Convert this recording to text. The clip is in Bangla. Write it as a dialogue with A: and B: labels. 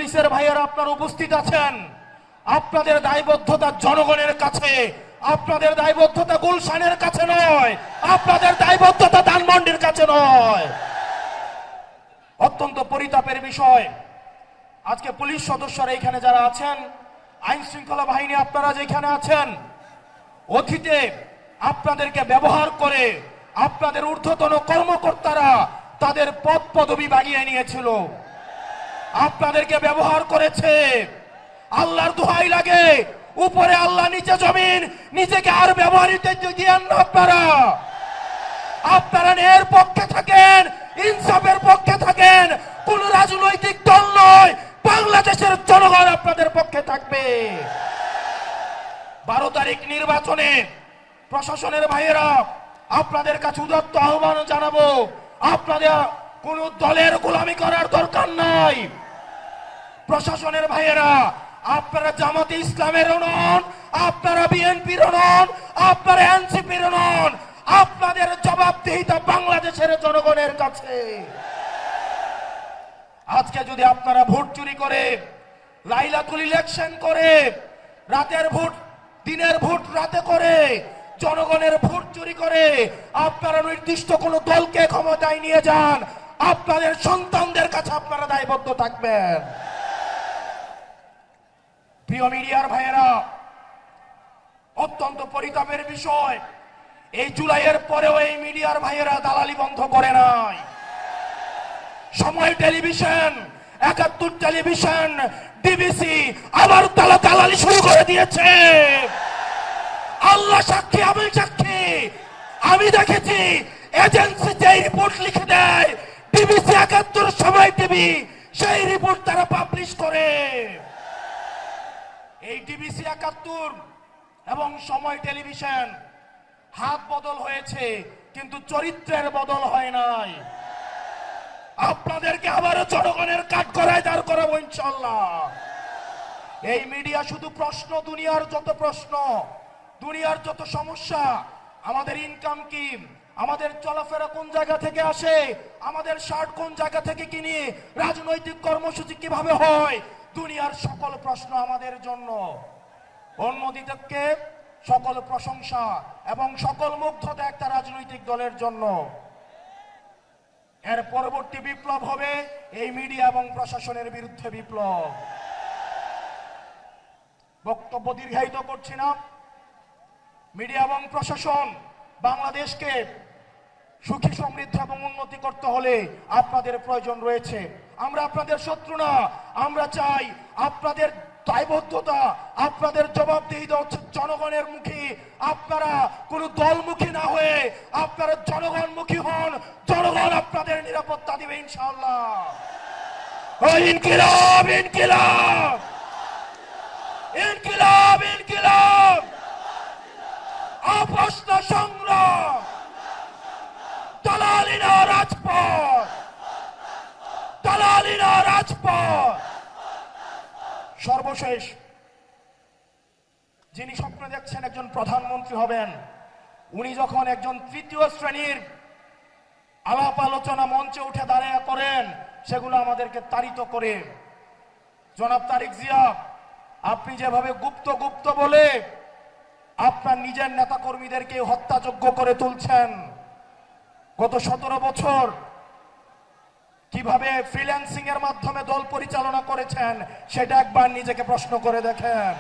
A: পুলিশের ভাইয়েরা আপনারা উপস্থিত আছেন, আপনাদের দায়বদ্ধতা জনগণের কাছে, আপনাদের দায়বদ্ধতা গুলশানের কাছে নয়, আপনাদের দায়বদ্ধতা ধানমন্ডির কাছে নয়। অত্যন্ত পরিতাপের বিষয়, আজকে পুলিশ সদস্যরা এখানে যারা আছেন, আইন শৃঙ্খলা বাহিনী আপনারা যেখানে আছেন, অতীতে আপনাদেরকে ব্যবহার করে আপনাদের ঊর্ধ্বতন কর্মকর্তারা তাদের পদ পদবি বাগিয়ে নিয়েছিল, আপনাদেরকে ব্যবহার করেছে। আল্লাহর দোহাই লাগে, উপরে আল্লাহ নিচে জমিন, নিজেকে আর ব্যবহৃত দিয়েন না। আপনারা ন্যায়ের পক্ষে থাকেন, ইনসাফের পক্ষে থাকেন, কোন রাজনৈতিক দল নয়, বাংলাদেশের জনগণ আপনাদের পক্ষে থাকবে। 12 তারিখ নির্বাচনে প্রশাসনের ভাইয়েরা আপনাদের কাছে উদাত্ত আহ্বান জানাবো, আপনাদের কোন দলের গোলামি করার দরকার নাই। প্রশাসনের ভাইয়েরা আপনারা জামাতে ইসলামের নন, আপনারা বিএনপির নন, আপনারা এনসিপির নন, আপনাদের জবাবদিহিতা বাংলাদেশের জনগণের কাছে। আজকে যদি আপনারা ভোট চুরি করে, লাইলাতুল ইলেকশন করে, রাতের ভোট দিনের ভোট রাতে করে, জনগণের ভোট চুরি করে আপনারা নির্দিষ্ট কোন দলকে ক্ষমতায় নিয়ে যান, আপনাদের সন্তানদের কাছে আপনারা দায়বদ্ধ থাকবেন। প্রিয় মিডিয়ার ভাইয়েরা, অত্যন্ত পরিতাপের বিষয়, এই জুলাইয়ের পরেও এই মিডিয়ার ভাইয়েরা দালালি বন্ধ করে নাই। সময় টেলিভিশন, 71 টেলিভিশন, ডিবিসি আবার দালালি শুরু করে দিয়েছে। আল্লাহ সাক্ষী, আমি সাক্ষী, আমি দেখেছি এজেন্সি যেই রিপোর্ট লিখে দেয়, ডিবিসি 71 সময় টিভি সেই রিপোর্ট তারা পাবলিশ করে। এই ডিবিসি 71 এবং সময় টেলিভিশন হাত বদল হয়েছে, কিন্তু চরিত্রের বদল হয় নাই। আপনাদেরকে আবারও জনগণের কাঠগড়ায় দাঁড় করাবো ইনশাআল্লাহ। এই মিডিয়া শুধু প্রশ্ন, দুনিয়ার যত প্রশ্ন, দুনিয়ার যত সমস্যা, আমাদের ইনকাম কি, আমাদের চলাফেরা কোন জায়গা থেকে আসে, আমাদের শার্ট কোন জায়গা থেকে কিনি, রাজনৈতিক কর্মসূচি কিভাবে হয়, দুনিয়ার সকল প্রশ্ন আমাদের জন্য। অন্যদিকে সকল প্রশংসা এবং সকল মুগ্ধতা একটা রাজনৈতিক দলের জন্য। এর পরবর্তী বিপ্লব হবে এই মিডিয়া এবং প্রশাসনের বিরুদ্ধে বিপ্লব। বক্তব্য দীর্ঘায়িত করছি না। মিডিয়া এবং প্রশাসন বাংলাদেশকে সুখী, সমৃদ্ধ এবং উন্নতি করতে হলে আপনাদের প্রয়োজন রয়েছে। আমরা আপনাদের শত্রু না, আমরা চাই আপনাদের দায়বদ্ধতা, আপনাদের জবাবদিহিতা হচ্ছে জনগণের মুখী। আপনারা কোন দলমুখী না হয়ে আপনারা জনগণমুখী হন, জনগণ আপনাদের নিরাপত্তা দিবে ইনশাআল্লাহ। ইনকিলাব, ইনকিলাব, ইনকিলাব, ইনকিলাব, অপ্রশ্ন সংগ্রাম, দালালিনা রাজপথ, দালালিনা রাজপথ। সর্বশেষ, যিনি স্বপ্ন দেখছেন একজন প্রধানমন্ত্রী হবেন, উনি যখন একজন তৃতীয় শ্রেণীর আলাপ আলোচনা মঞ্চে উঠে দাঁড়িয়ে করেন, সেগুলো আমাদেরকে তাড়িত করে। জনাব তারেক জিয়া, আপনি যেভাবে গুপ্ত গুপ্ত বলে আপনার নিজের নেতাকর্মীদেরকে হত্যাযোগ্য করে তুলছেন, গত 17 বছর কিভাবে ফ্রিল্যান্সিং এর মাধ্যমে দল পরিচালনা করেছেন, সেটা একবার নিজেকে প্রশ্ন করে দেখেন।